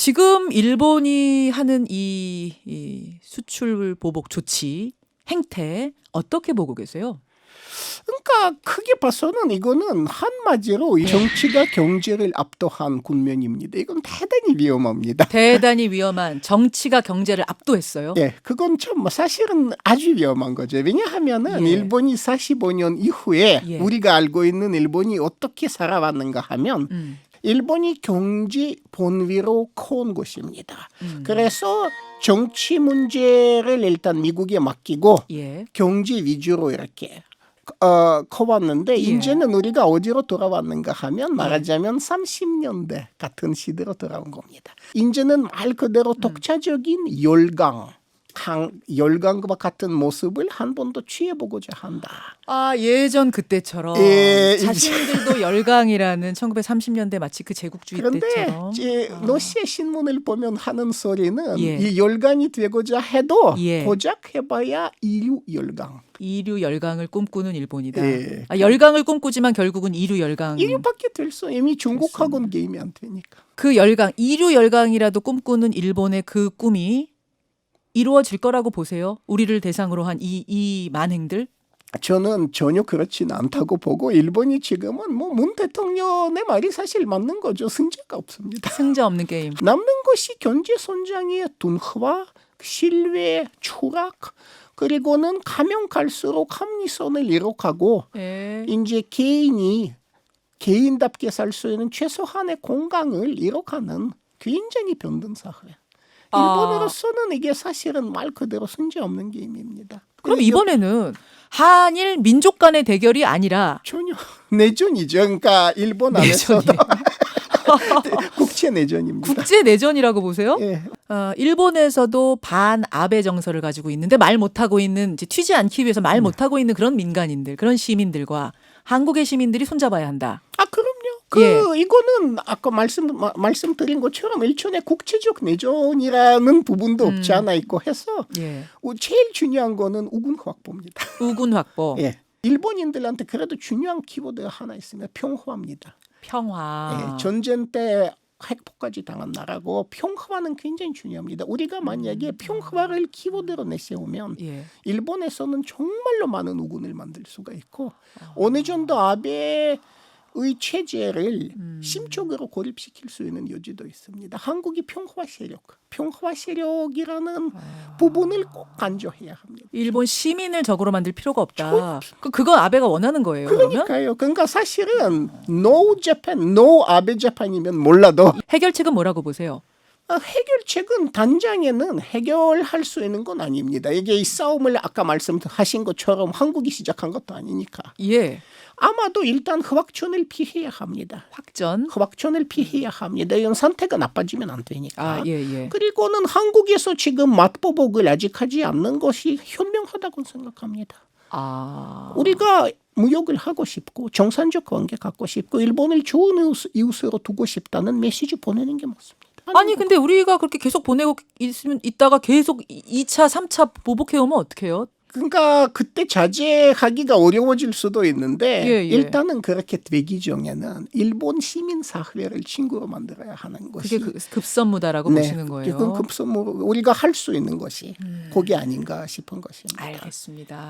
지금 일본이 하는 이 수출 보복 조치 행태 어떻게 보고 계세요? 그러니까 크게 봐서는 이거는 한마디로 정치가 경제를 압도한 국면입니다. 이건 대단히 위험합니다. 대단히 위험한 정치가 경제를 압도했어요. 예, 그건 좀 사실은 아주 위험한 거죠. 왜냐하면은 예. 일본이 45년 이후에 예. 우리가 알고 있는 일본이 어떻게 살아왔는가 하면 일본이 경제 본위로 커온 것입니다. 그래서 정치 문제를 일단 미국에 맡기고 예. 경제 위주로 이렇게 커왔는데 예. 이제는 우리가 어디로 돌아왔는가 하면 말하자면 30년대 같은 시대로 돌아온 겁니다. 이제는 말 그대로 독자적인 열강과 같은 모습을 한 번 더 취해보고자 한다. 아, 예전 그때처럼 예, 자신들도 열강이라는 1930년대 마치 그 제국주의 그런데 때처럼. 이제 러시아 신문을 보면 하는 소리는 예. 이 열강이 되고자 해도 예. 고작 해봐야 이류 열강. 이류 열강을 꿈꾸는 일본이다. 예. 아, 열강을 꿈꾸지만 결국은 이류 열강. 이류밖에 될 수 이미 중국하고는 게임이 안 되니까. 그 열강, 이류 열강이라도 꿈꾸는 일본의 그 꿈이 이루어질 거라고 보세요? 우리를 대상으로 한 이 만행들? 저는 전혀 그렇지는 않다고 보고 일본이 지금은 뭐 문 대통령의 말이 사실 맞는 거죠. 승자가 없습니다. 승자 없는 게임. 남는 것이 경제 성장의 둔화와 신뢰 추락 그리고는 가면 갈수록 합리선을 이룩하고 예. 이제 개인답게 살 수 있는 최소한의 건강을 이룩하는 굉장히 병든 사회. 일본으로서는 이게 사실은 말 그대로 승자 없는 게임입니다. 그럼 이번에는 한일 민족 간의 대결이 아니라 전혀 내전이죠. 그러니까 일본 안에서도 국제 내전입니다. 국제 내전이라고 보세요? 예. 일본에서도 반 아베 정서를 가지고 있는데 말 못하고 있는 이제 튀지 않기 위해서 말 못하고 있는 그런 민간인들, 그런 시민들과 한국의 시민들이 손잡아야 한다. 아 그럼요. 이거는 아까 말씀드린 것처럼 일종의 국제적 내전이라는 부분도 없지 않아 있고 해서 예. 제일 중요한 거는 우군 확보입니다. 우군 확보, 예. 일본인들한테 그래도 중요한 키워드가 하나 있습니다. 평화입니다. 평화. 예. 전쟁 때 핵폭까지 당한 나라고 평화는 굉장히 중요합니다. 우리가 만약에 평화를 키워드로 내세우면 예. 일본에서는 정말로 많은 우군을 만들 수가 있고 어느 정도 아베의 체제를 심적으로 고립시킬 수 있는 여지도 있습니다. 한국이 평화 세력이라는 부분을 꼭 간주해야 합니다. 일본 시민을 적으로 만들 필요가 없다. 그건 아베가 원하는 거예요. 그러면 그러니까요. 그러니까 사실은 No Japan, No 아베 재판이면 몰라도 해결책은 뭐라고 보세요? 해결책은 당장에는 해결할 수 있는 건 아닙니다. 이게 이 싸움을 아까 말씀하신 것처럼 한국이 시작한 것도 아니니까. 예. 아마도 일단 확전을 피해야 합니다. 확전을 피해야 합니다. 이런 상태가 나빠지면 안 되니까. 예. 그리고는 한국에서 지금 맞보복을 아직 하지 않는 것이 현명하다고 생각합니다. 우리가 무역을 하고 싶고 정상적 관계 갖고 싶고 일본을 좋은 이웃으로 두고 싶다는 메시지 보내는 게 맞습니다. 아니 근데 우리가 그렇게 계속 보내고 있다가 계속 2차, 3차 보복해오면 어떡해요? 그러니까 그때 자제하기가 어려워질 수도 있는데 예. 일단은 그렇게 되기 전에는 일본 시민 사회를 친구로 만들어야 하는 것이 그게 급선무다라고 보시는 거예요? 그건 급선무 우리가 할 수 있는 것이 그게 아닌가 싶은 것입니다. 알겠습니다.